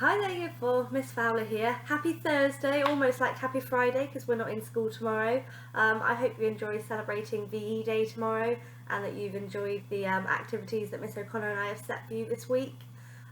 Hi there Year 4, Miss Fowler here. Happy Thursday, almost like happy Friday because we're not in school tomorrow. I hope you enjoy celebrating VE Day tomorrow and that you've enjoyed the activities that Miss O'Connor and I have set for you this week.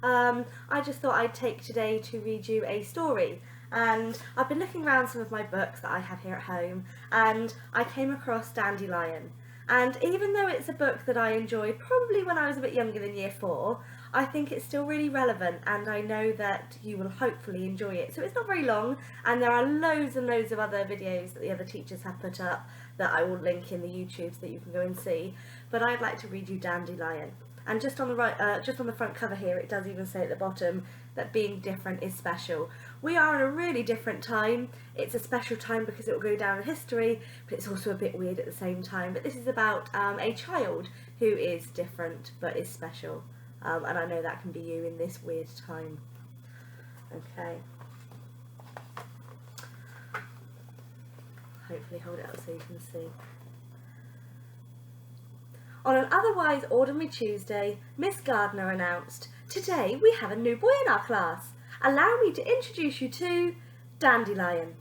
I just thought I'd take today to read you a story, and I've been looking around some of my books that I have here at home and I came across Dandylion. And even though it's a book that I enjoyed probably when I was a bit younger than Year 4, I think it's still really relevant, and I know that you will hopefully enjoy it. So it's not very long, and there are loads and loads of other videos that the other teachers have put up that I will link in the YouTube so that you can go and see. But I'd like to read you Dandylion. And just on the right, just on the front cover here, it does even say at the bottom that being different is special. We are in a really different time. It's a special time because it will go down in history, but it's also a bit weird at the same time. But this is about a child who is different but is special. And I know that can be you in this weird time. Okay. Hopefully hold it up so you can see. On an otherwise ordinary Tuesday, Miss Gardner announced, "Today we have a new boy in our class. Allow me to introduce you to Dandylion."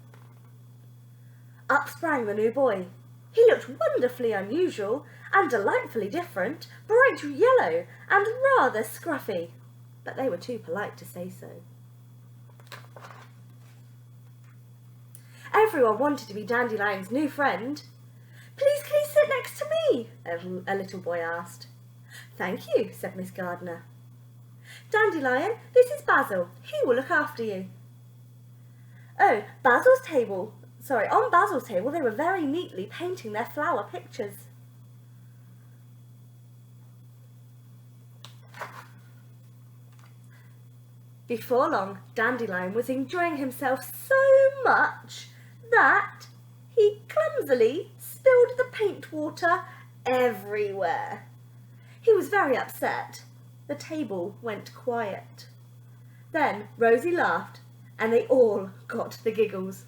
Up sprang the new boy. He looked wonderfully unusual and delightfully different, bright yellow and rather scruffy, but they were too polite to say so. Everyone wanted to be Dandylion's new friend. "Please, can you sit next to me?" a little boy asked. "Thank you," said Miss Gardner. "Dandelion, this is Basil. He will look after you." On Basil's table they were very neatly painting their flower pictures. Before long, Dandylion was enjoying himself so much that he clumsily spilled the paint water everywhere. He was very upset. The table went quiet. Then Rosie laughed and they all got the giggles.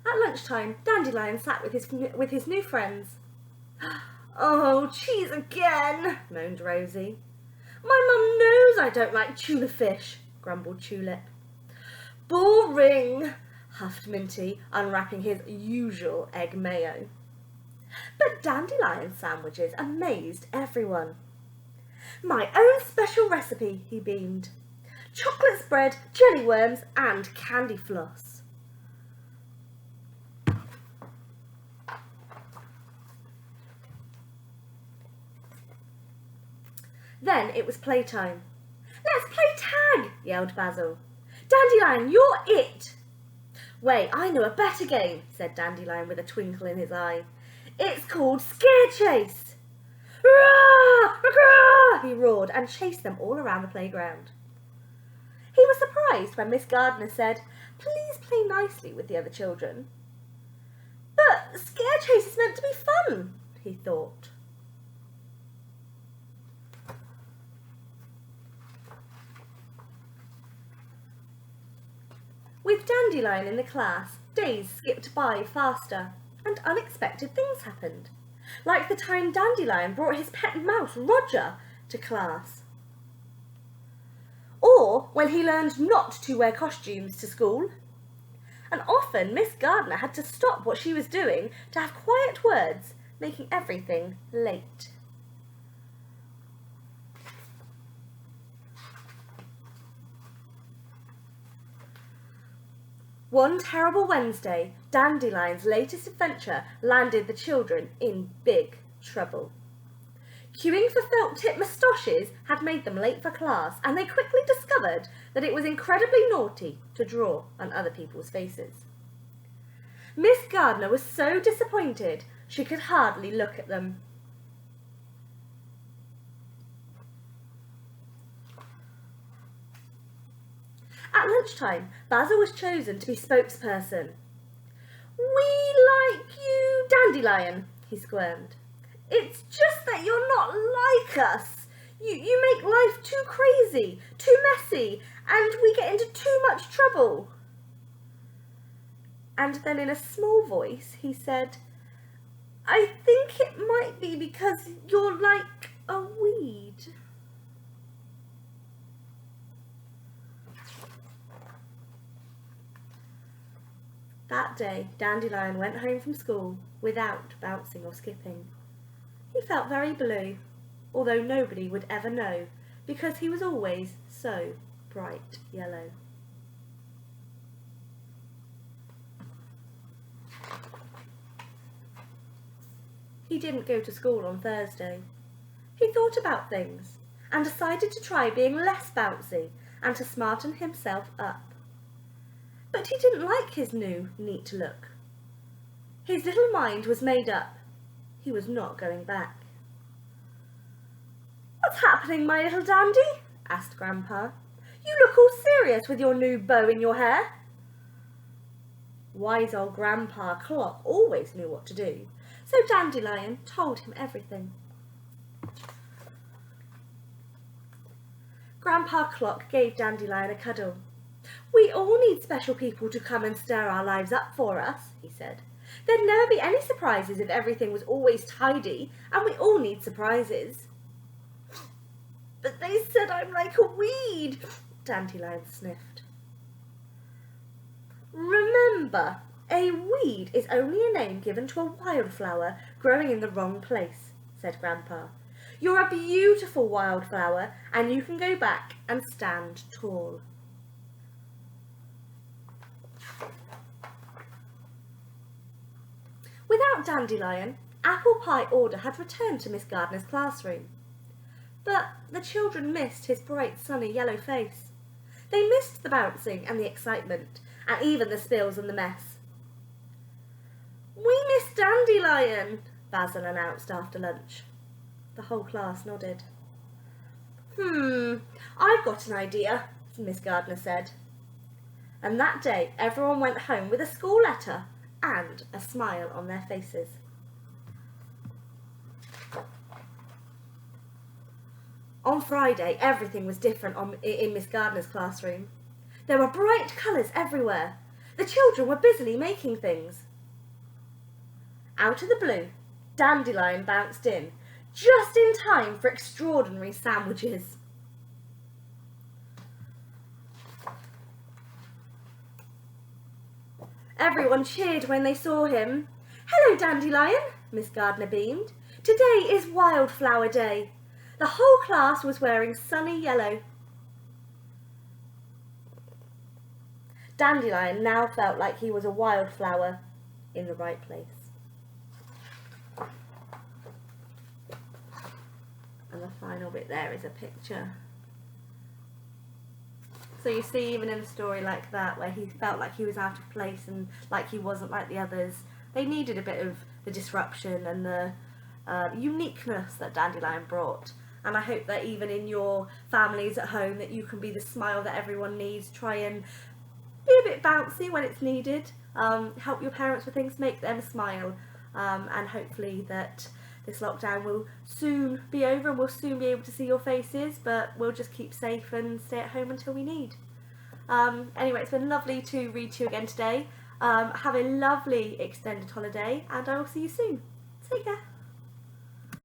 At lunchtime, Dandylion sat with his new friends. "Oh, cheese again," moaned Rosie. "My mum knows I don't like tuna fish," grumbled Tulip. "Boring," huffed Minty, unwrapping his usual egg mayo. But Dandylion sandwiches amazed everyone. "My own special recipe," he beamed. "Chocolate spread, jelly worms and candy floss." Then it was playtime. "Let's play tag," yelled Basil. "Dandylion, you're it." "Wait, I know a better game," said Dandylion with a twinkle in his eye. "It's called Scare Chase." "Rah! Rah!" he roared and chased them all around the playground. He was surprised when Miss Gardner said, "Please play nicely with the other children." "But Scare Chase is meant to be fun," he thought. With Dandylion in the class, days skipped by faster, and unexpected things happened, like the time Dandylion brought his pet mouse, Roger, to class. Or when he learned not to wear costumes to school. And often Miss Gardner had to stop what she was doing to have quiet words, making everything late. One terrible Wednesday, Dandylion's latest adventure landed the children in big trouble. Queuing for felt-tip moustaches had made them late for class, and they quickly discovered that it was incredibly naughty to draw on other people's faces. Miss Gardner was so disappointed she could hardly look at them. At lunchtime, Basil was chosen to be spokesperson. "We like you, Dandylion," he squirmed. "It's just that you're not like us. You make life too crazy, too messy, and we get into too much trouble." And then in a small voice he said, I think it might be because you're like a weed. That day, Dandelion went home from school without bouncing or skipping. He felt very blue, although nobody would ever know, because he was always so bright yellow. He didn't go to school on Thursday. He thought about things and decided to try being less bouncy and to smarten himself up. But he didn't like his new, neat look. His little mind was made up. He was not going back. "What's happening, my little dandy?" asked Grandpa. "You look all serious with your new bow in your hair." Wise old Grandpa Clock always knew what to do, so Dandelion told him everything. Grandpa Clock gave Dandelion a cuddle. "We all need special people to come and stir our lives up for us," he said. "There'd never be any surprises if everything was always tidy, and we all need surprises." "But they said I'm like a weed," Dandelion sniffed. "Remember, a weed is only a name given to a wildflower growing in the wrong place," said Grandpa. "You're a beautiful wildflower, and you can go back and stand tall." Without Dandelion, apple pie order had returned to Miss Gardner's classroom. But the children missed his bright sunny yellow face. They missed the bouncing and the excitement, and even the spills and the mess. "We miss Dandelion," Basil announced after lunch. The whole class nodded. "I've got an idea," Miss Gardner said. And that day everyone went home with a school letter and a smile on their faces. On Friday, everything was different in Miss Gardner's classroom. There were bright colours everywhere. The children were busily making things. Out of the blue, Dandelion bounced in, just in time for extraordinary sandwiches. Everyone cheered when they saw him. "Hello, Dandelion," Miss Gardner beamed. "Today is Wildflower Day." The whole class was wearing sunny yellow. Dandelion now felt like he was a wildflower in the right place. And the final bit there is a picture. So you see, even in a story like that, where he felt like he was out of place and like he wasn't like the others, they needed a bit of the disruption and the uniqueness that Dandelion brought. And I hope that even in your families at home, that you can be the smile that everyone needs. Try and be a bit bouncy when it's needed. Help your parents with things, make them smile. And hopefully that this lockdown will soon be over and we'll soon be able to see your faces, but we'll just keep safe and stay at home until we need. Anyway, it's been lovely to read to you again today. Have a lovely extended holiday, and I will see you soon. Take care.